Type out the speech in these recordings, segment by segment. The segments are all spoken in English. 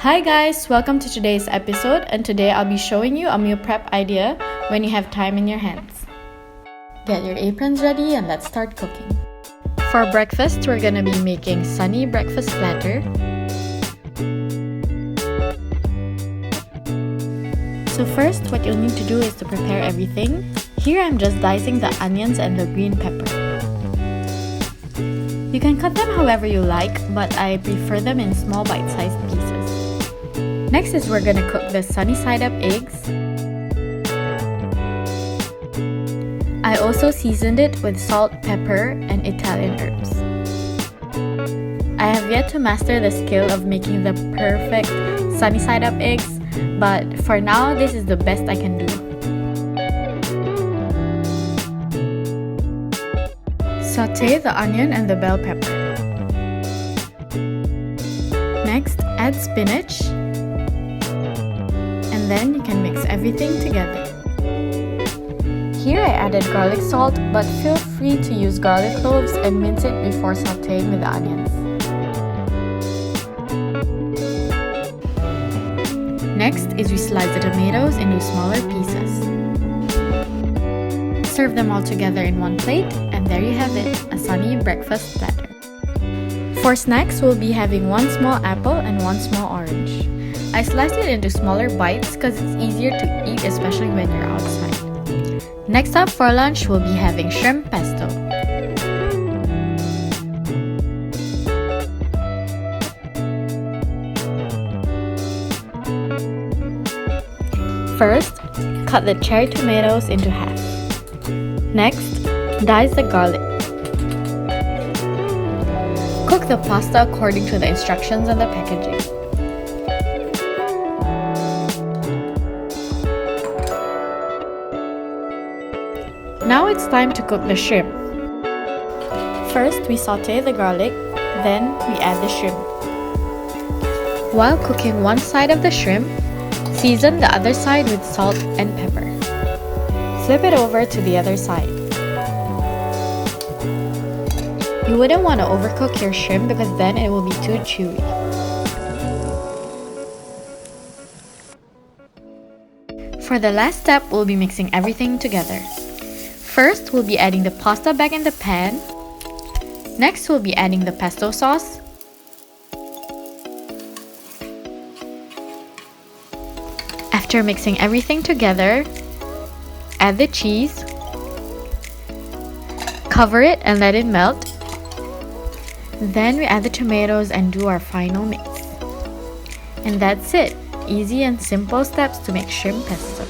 Hi guys, welcome to today's episode, and today I'll be showing you a meal prep idea when you have time in your hands. Get your aprons ready and let's start cooking. For breakfast, we're gonna be making sunny breakfast platter. So first, what you'll need to do is to prepare everything. Here I'm just dicing the onions and the green pepper. You can cut them however you like, but I prefer them in small bite-sized pieces. Next is we're gonna cook the sunny side up eggs. I also seasoned it with salt, pepper, and Italian herbs. I have yet to master the skill of making the perfect sunny side up eggs, but for now this is the best I can do. Sauté the onion and the bell pepper. Next, add spinach. And then you can mix everything together. Here I added garlic salt, but feel free to use garlic cloves and mince it before sauteing with the onions. Next is we slice the tomatoes into smaller pieces. Serve them all together in one plate, and there you have it, a sunny breakfast platter. For snacks, we'll be having one small apple and one small orange. I sliced it into smaller bites because it's easier to eat, especially when you're outside. Next up for lunch, we'll be having shrimp pesto. First, cut the cherry tomatoes into half. Next, dice the garlic. Cook the pasta according to the instructions on the packaging. Now it's time to cook the shrimp. First, we sauté the garlic, then we add the shrimp. While cooking one side of the shrimp, season the other side with salt and pepper. Flip it over to the other side. You wouldn't want to overcook your shrimp because then it will be too chewy. For the last step, we'll be mixing everything together. First, we'll be adding the pasta back in the pan. Next, we'll be adding the pesto sauce. After mixing everything together, add the cheese. Cover it and let it melt. Then we add the tomatoes and do our final mix. And that's it. Easy and simple steps to make shrimp pesto.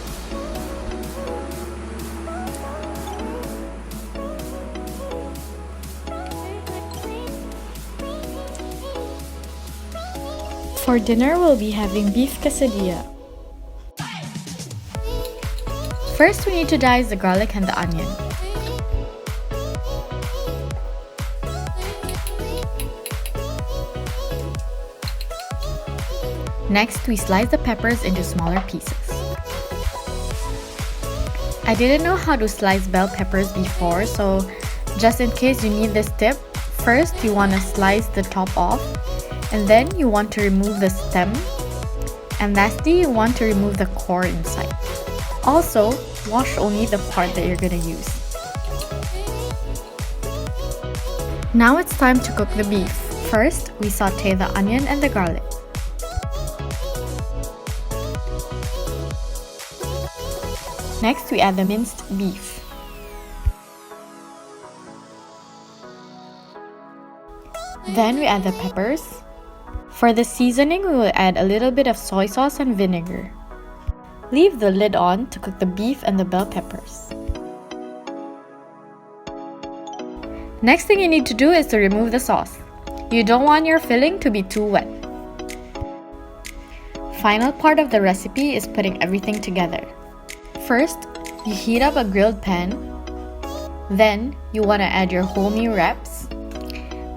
For dinner, we'll be having beef quesadilla. First, we need to dice the garlic and the onion. Next, we slice the peppers into smaller pieces. I didn't know how to slice bell peppers before, so just in case you need this tip, first you want to slice the top off, and then you want to remove the stem, and lastly you want to remove the core inside. Also, wash only the part that you're gonna use. Now it's time to cook the beef. First, we sauté the onion and the garlic. Next, we add the minced beef. Then we add the peppers. For the seasoning, we will add a little bit of soy sauce and vinegar. Leave the lid on to cook the beef and the bell peppers. Next thing you need to do is to remove the sauce. You don't want your filling to be too wet. Final part of the recipe is putting everything together. First, you heat up a grilled pan. Then, you want to add your wholemeal wraps.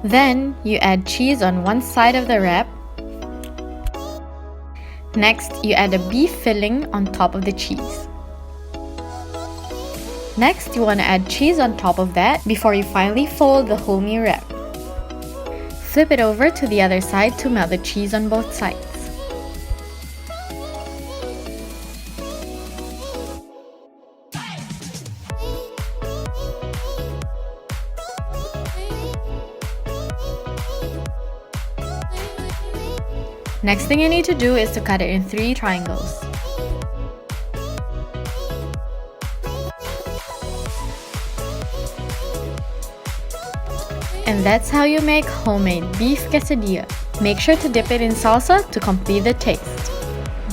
Then, you add cheese on one side of the wrap. Next, you add a beef filling on top of the cheese. Next, you want to add cheese on top of that before you finally fold the wholemeal wrap. Flip it over to the other side to melt the cheese on both sides. Next thing you need to do is to cut it in 3 triangles. And that's how you make homemade beef quesadilla. Make sure to dip it in salsa to complete the taste.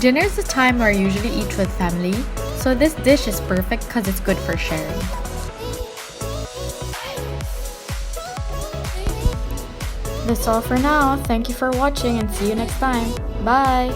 Dinner is the time where I usually eat with family, so this dish is perfect because it's good for sharing. That's all for now. Thank you for watching and see you next time. Bye!